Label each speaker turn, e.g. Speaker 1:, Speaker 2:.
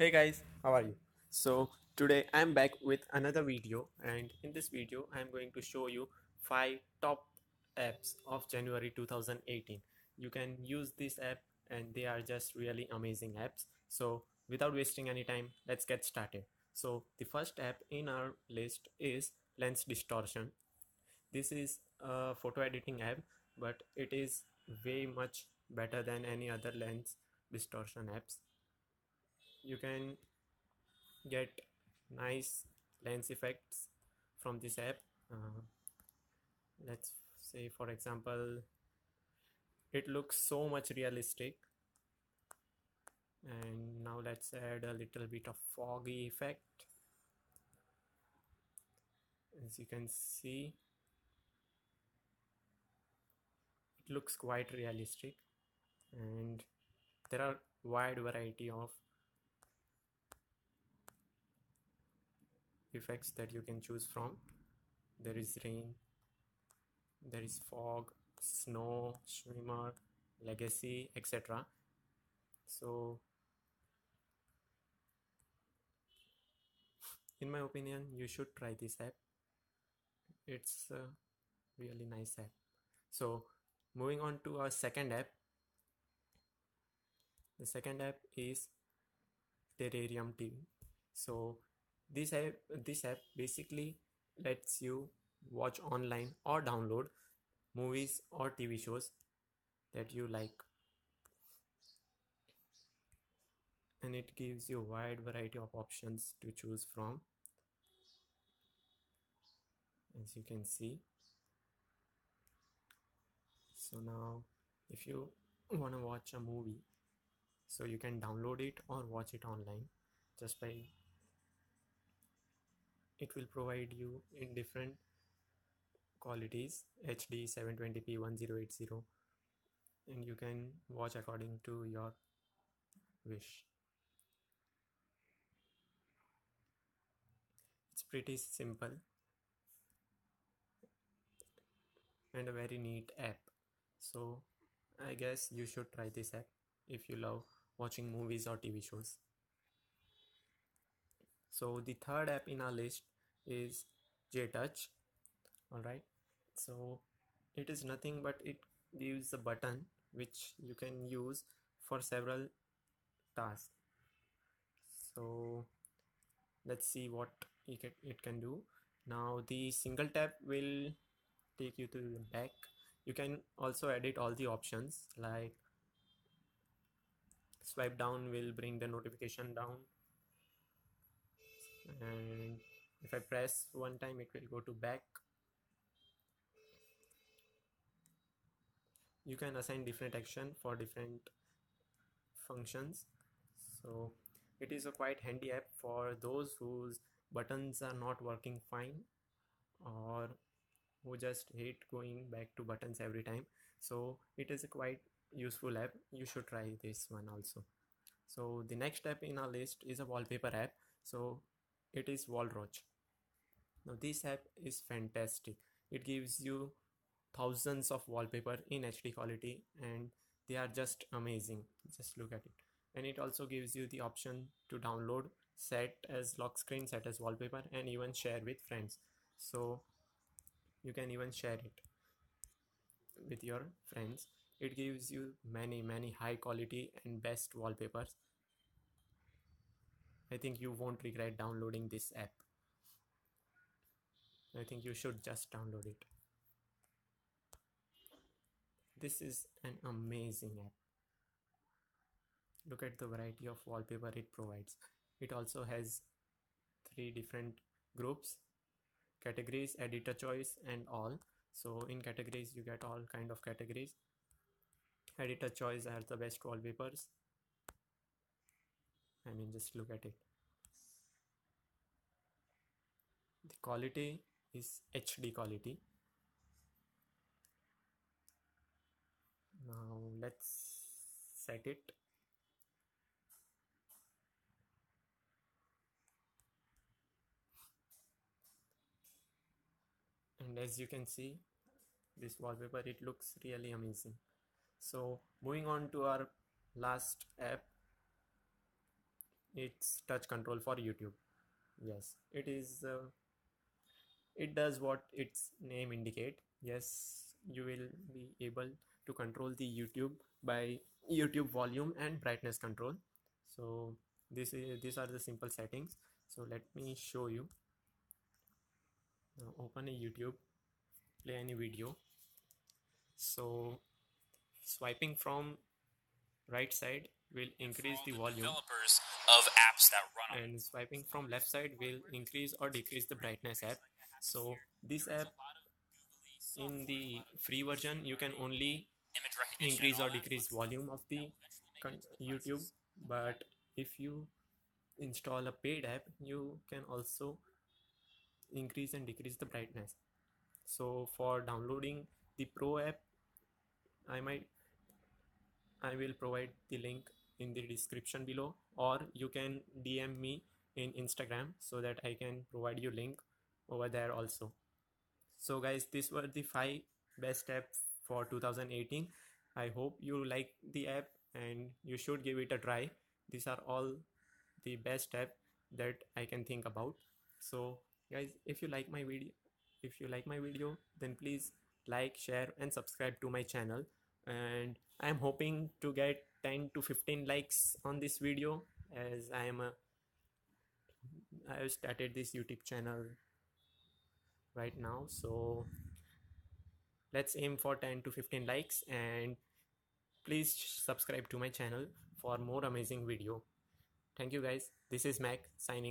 Speaker 1: Hey guys, how are you? So today I'm back with another video, and in this video I'm going to show you 5 top apps of January 2018. You can use this app and they are just really amazing apps. So without wasting any time, let's get started. So the first app in our list is Lens Distortion. This is a photo editing app, but it is way much better than any other lens distortion apps. You can get nice lens effects from this app. uh, let's say for example, it looks so much realistic. And now let's add a little bit of foggy effect. As you can see, it looks quite realistic, and there are wide variety of effects that you can choose from. There is rain, there is fog, snow, shimmer, legacy, etc. So in my opinion, you should try this app. It's a really nice app. So moving on to our second app. The second app is Terrarium TV. So this app basically lets you watch online or download movies or TV shows that you like, and it gives you a wide variety of options to choose from, as you can see. So now if you want to watch a movie, so you can download it or watch it online. Just by It will provide you in different qualities: HD, 720p, 1080, and you can watch according to your wish. It's pretty simple and a very neat app. So I guess you should try this app if you love watching movies or TV shows. So the third app in our list is JTouch. Alright, so it is nothing but it gives a button which you can use for several tasks. So let's see what it can do. Now the single tap will take you to the back. You can also edit all the options, like swipe down will bring the notification down, and if I press one time it will go to back. You can assign different action for different functions. So it is a quite handy app for those whose buttons are not working fine, or who just hate going back to buttons every time. So it is a quite useful app. You should try this one also. So the next app in our list is a wallpaper app. So it is Wallroach. Now this app is fantastic. It gives you thousands of wallpaper in HD quality, and they are just amazing. Just look at it. And it also gives you the option to download, set as lock screen, set as wallpaper, and even share with friends. So you can even share it with your friends. It gives you many high quality and best wallpapers. I think you won't regret downloading this app. I think you should just download it. This is an amazing app. Look at the variety of wallpaper it provides. It also has 3 different groups: categories, editor choice, and all. So in categories you get all kind of categories. Editor choice are the best wallpapers. I mean, just look at it. The quality is HD quality. Now let's set it. And as you can see, this wallpaper, it looks really amazing. So moving on to our last app, it's touch control for YouTube. Yes, it is. It does what its name indicate. Yes, you will be able to control the YouTube by YouTube volume and brightness control. So these are the simple settings. So let me show you. Now open a YouTube, play any video. So swiping from right side will increase the volume,
Speaker 2: Of apps that run
Speaker 1: and swiping from left side will increase or decrease the brightness app. So this app, in the free version, you can only
Speaker 2: image recognition and
Speaker 1: increase
Speaker 2: all
Speaker 1: or
Speaker 2: that.
Speaker 1: decrease volume of the YouTube, but if you install a paid app, you can also increase and decrease the brightness. So for downloading the pro app, i might I will provide the link in the description below, or you can DM me in Instagram so that I can provide you link over there also. So guys, these were the 5 best apps for 2018. I hope you like the app and you should give it a try. These are all the best app that I can think about. So guys, if you like my video, then please like, share and subscribe to my channel. And I'm hoping to get 10 to 15 likes on this video, as I have started this YouTube channel right now. So let's aim for 10 to 15 likes, and please subscribe to my channel for more amazing video. Thank you guys. This is Mac signing off.